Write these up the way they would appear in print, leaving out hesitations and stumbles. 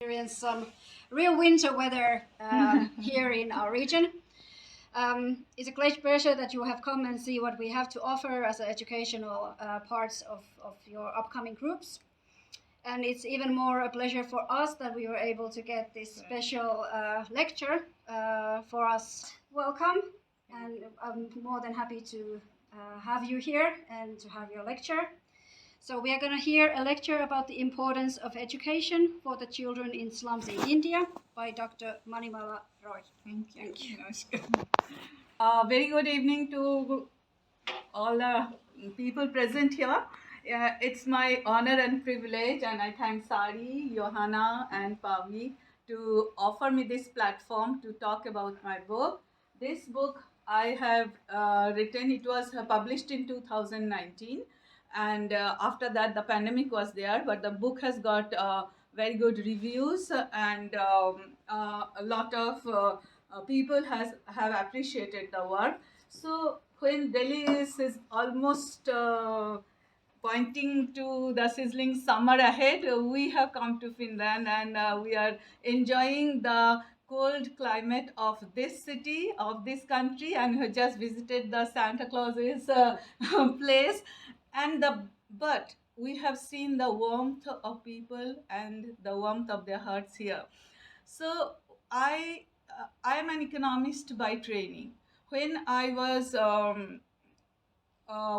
Experience some real winter weather here in our region. It's a great pleasure that you have come and see what we have to offer as educational parts of your upcoming groups. And it's even more a pleasure for us that we were able to get this special lecture for us. Welcome, and I'm more than happy to have you here and to have your lecture. So we are going to hear a lecture about the importance of education for the children in slums in India by Dr. Manimala Roy. Thank you. Namaskar. Very good evening to all the people present here. It's my honor and privilege, and I thank Sari, Johanna, and Pavi to offer me this platform to talk about my book. This book I have written, it was published in 2019, and after that, the pandemic was there, but the book has got very good reviews, and a lot of people have appreciated the work. So when Delhi is almost pointing to the sizzling summer ahead, we have come to Finland, and we are enjoying the cold climate of this city, of this country, and we have just visited the Santa Claus's place. And but we have seen the warmth of people and the warmth of their hearts here. So I am an economist by training. When I was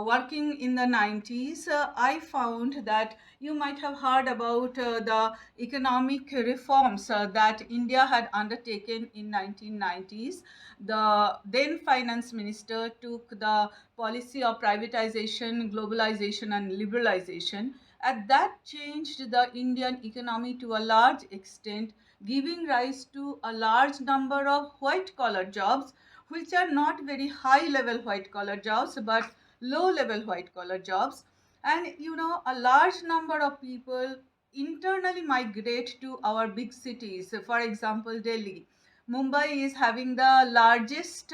working in the 90s, I found that you might have heard about the economic reforms that India had undertaken in 1990s. The then finance minister took the policy of privatization, globalization, and liberalization. And that changed the Indian economy to a large extent, giving rise to a large number of white collar jobs, which are not very high level white collar jobs, but low level white collar jobs. And a large number of people internally migrate to our big cities. For example, Delhi. Mumbai is having the largest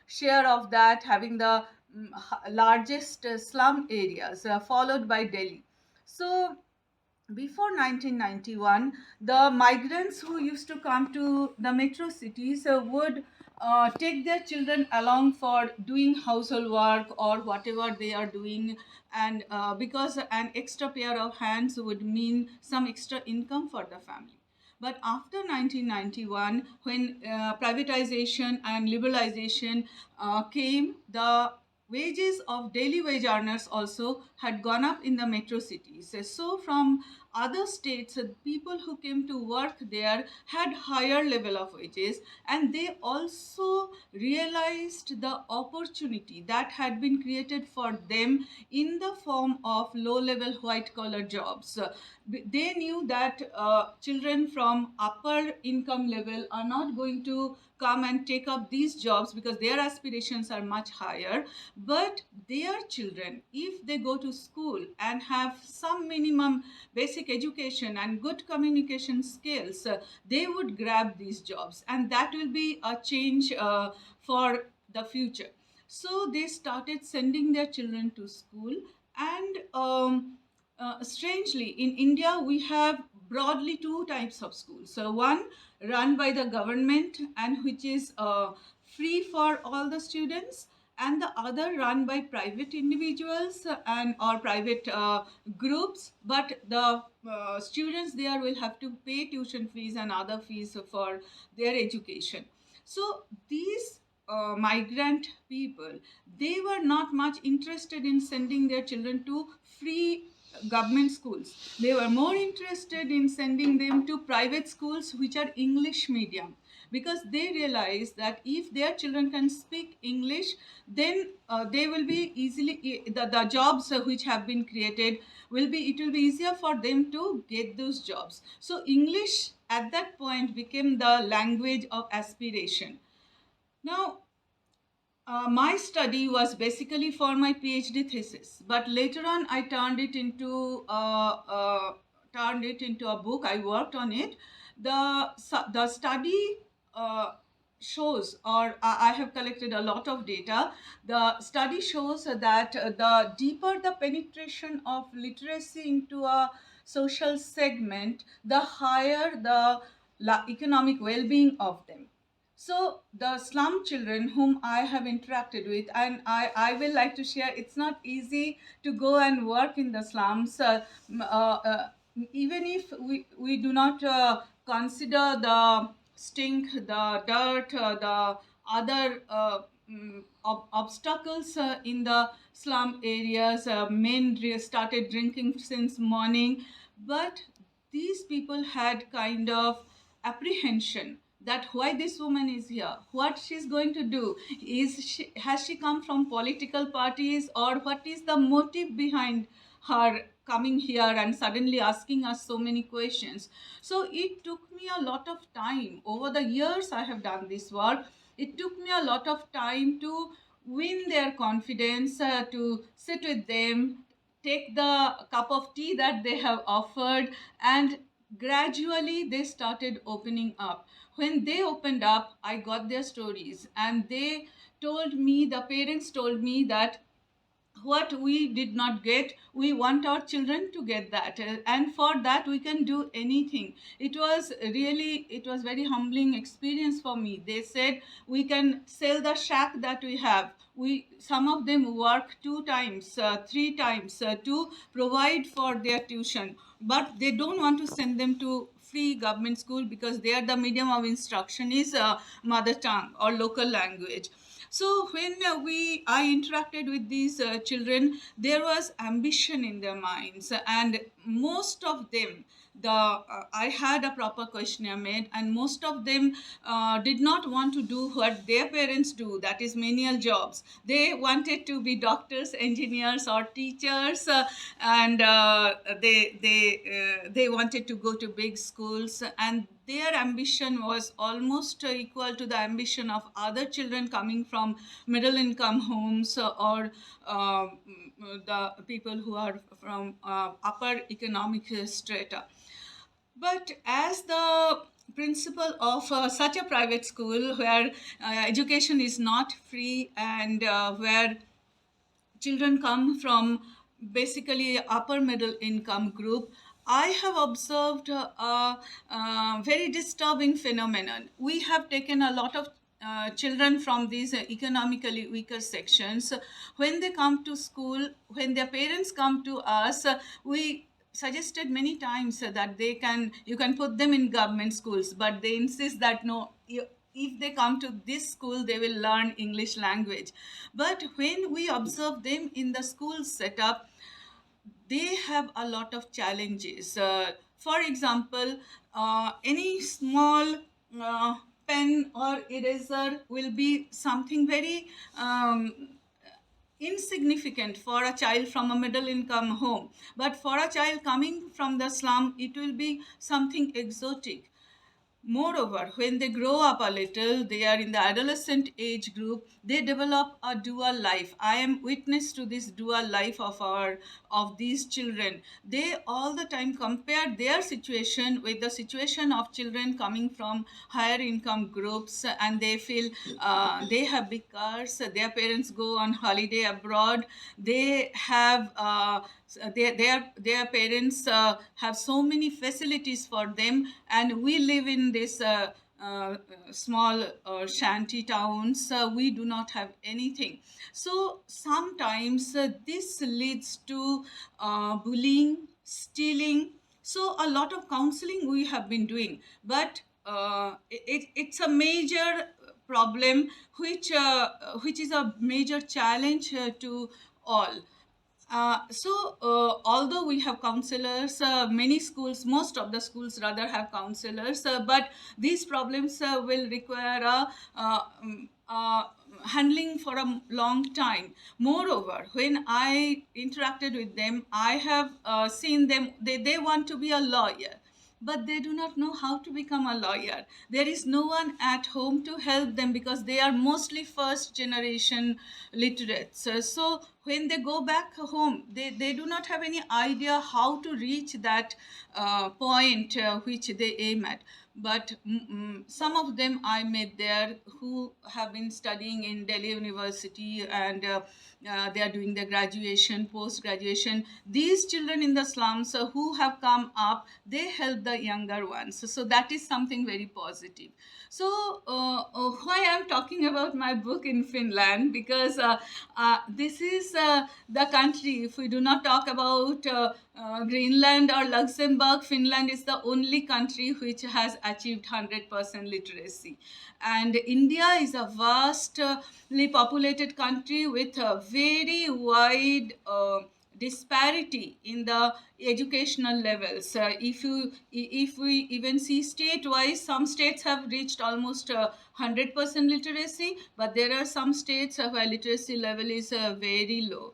share of that, having the largest slum areas, followed by Delhi. So before 1991, the migrants who used to come to the metro cities would take their children along for doing household work or whatever they are doing, and because an extra pair of hands would mean some extra income for the family. But after 1991, when privatization and liberalization came, the wages of daily wage earners also had gone up in the metro cities. So from other states, people who came to work there had higher level of wages, and they also realized the opportunity that had been created for them in the form of low level white collar jobs. They knew that children from upper income level are not going to come and take up these jobs because their aspirations are much higher, but their children, if they go to school and have some minimum basic education and good communication skills, they would grab these jobs, and that will be a change for the future. So they started sending their children to school, and strangely, in India, we have broadly two types of schools. So one run by the government and which is free for all the students, and the other run by private individuals and or private groups, but the students there will have to pay tuition fees and other fees for their education. So these migrant people, they were not much interested in sending their children to free government schools. They were more interested in sending them to private schools which are English medium, because they realize that if their children can speak English, then they will be easily the jobs which have been created it will be easier for them to get those jobs. So English at that point became the language of aspiration. Now, my study was basically for my PhD thesis, but later on I turned it into a book. I worked on it. The study shows, or I have collected a lot of data. The study shows that the deeper the penetration of literacy into a social segment, the higher the economic well-being of them. So the slum children whom I have interacted with, and I will like to share, it's not easy to go and work in the slums. Even if we do not consider the stink, the dirt, the other obstacles in the slum areas, men started drinking since morning, but these people had kind of apprehension that why this woman is here, what she's going to do, has she come from political parties, or what is the motive behind her coming here and suddenly asking us so many questions. So it took me a lot of time. Over the years I have done this work. It took me a lot of time to win their confidence, to sit with them, take the cup of tea that they have offered, and gradually they started opening up. When they opened up, I got their stories, and they told me, the parents told me that what we did not get, we want our children to get that. And for that we can do anything. It was really, it was very humbling experience for me. They said we can sell the shack that we have. We, some of them work 2 times, 3 times, to provide for their tuition, but they don't want to send them to free government school because there the medium of instruction is mother tongue or local language. So when I interacted with these children, there was ambition in their minds, and most of them, I had a proper questionnaire made, and most of them did not want to do what their parents do, that is menial jobs. They wanted to be doctors, engineers, or teachers, and they wanted to go to big schools, and their ambition was almost equal to the ambition of other children coming from middle income homes, or the people who are from upper economic strata. But as the principal of such a private school where education is not free, and where children come from basically upper middle income group, I have observed a very disturbing phenomenon. We have taken a lot of children from these economically weaker sections. When they come to school, when their parents come to us, we suggested many times that you can put them in government schools, but they insist that no, if they come to this school they will learn English language. But when we observe them in the school setup, they have a lot of challenges. For example, any small uh, pen or eraser will be something very insignificant for a child from a middle income home, but for a child coming from the slum it will be something exotic. Moreover, when they grow up a little, they are in the adolescent age group, they develop a dual life. I am witness to this dual life of these children. They all the time compare their situation with the situation of children coming from higher income groups, and they feel they have big cars, their parents go on holiday abroad, they have their parents have so many facilities for them, and we live in this small shanty towns. We do not have anything. So sometimes this leads to bullying, stealing. So a lot of counseling we have been doing, but it's a major problem which is a major challenge to all. Although we have counselors, many schools, most of the schools rather have counselors, but these problems will require handling for a long time. Moreover, when I interacted with them, I have seen them, they want to be a lawyer, but they do not know how to become a lawyer. There is no one at home to help them because they are mostly first generation literates. So when they go back home, they do not have any idea how to reach that point which they aim at. But some of them I met there who have been studying in Delhi University, and they are doing their graduation, post-graduation. These children in the slums who have come up, they help the younger ones. So that is something very positive. So why I'm talking about my book in Finland, because this is the country, if we do not talk about Greenland or Luxembourg, Finland is the only country which has achieved 100% literacy. And India is a vastly populated country with a very wide disparity in the educational levels. If we even see state-wise, some states have reached almost 100% literacy, but there are some states where literacy level is very low.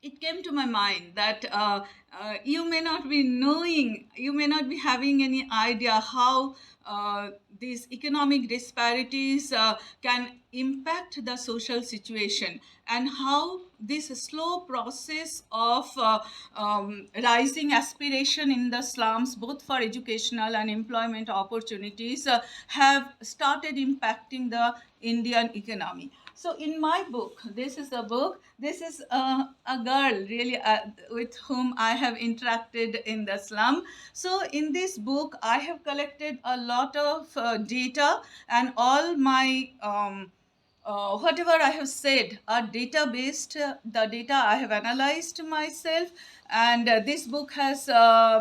It came to my mind that you may not be knowing, you may not be having any idea how these economic disparities can impact the social situation, and how this slow process of rising aspiration in the slums, both for educational and employment opportunities, have started impacting the Indian economy. So in my book, this is a book, this is a girl really with whom I have interacted in the slum. So in this book, I have collected a lot of data, and all my whatever I have said are data based. The data I have analyzed myself, and this book has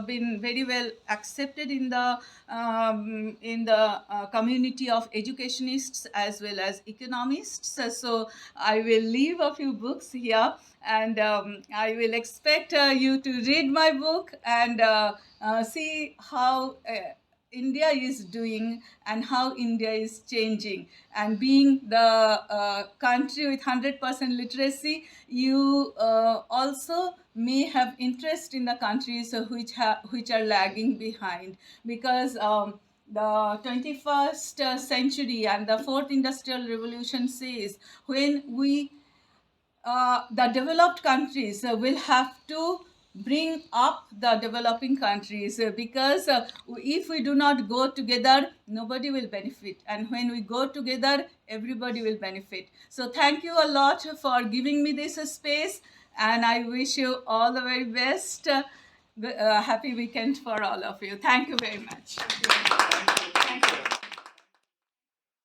been very well accepted in the community of educationists as well as economists. So I will leave a few books here, and I will expect you to read my book and see how India is doing and how India is changing. And being the country with 100% literacy, you also may have interest in the countries which are lagging behind, because the 21st century and the fourth industrial revolution says, when we the developed countries will have to bring up the developing countries, because if we do not go together, nobody will benefit, and when we go together, everybody will benefit. So thank you a lot for giving me this space, and I wish you all the very best. Happy weekend for all of you. Thank you very much. Thank you.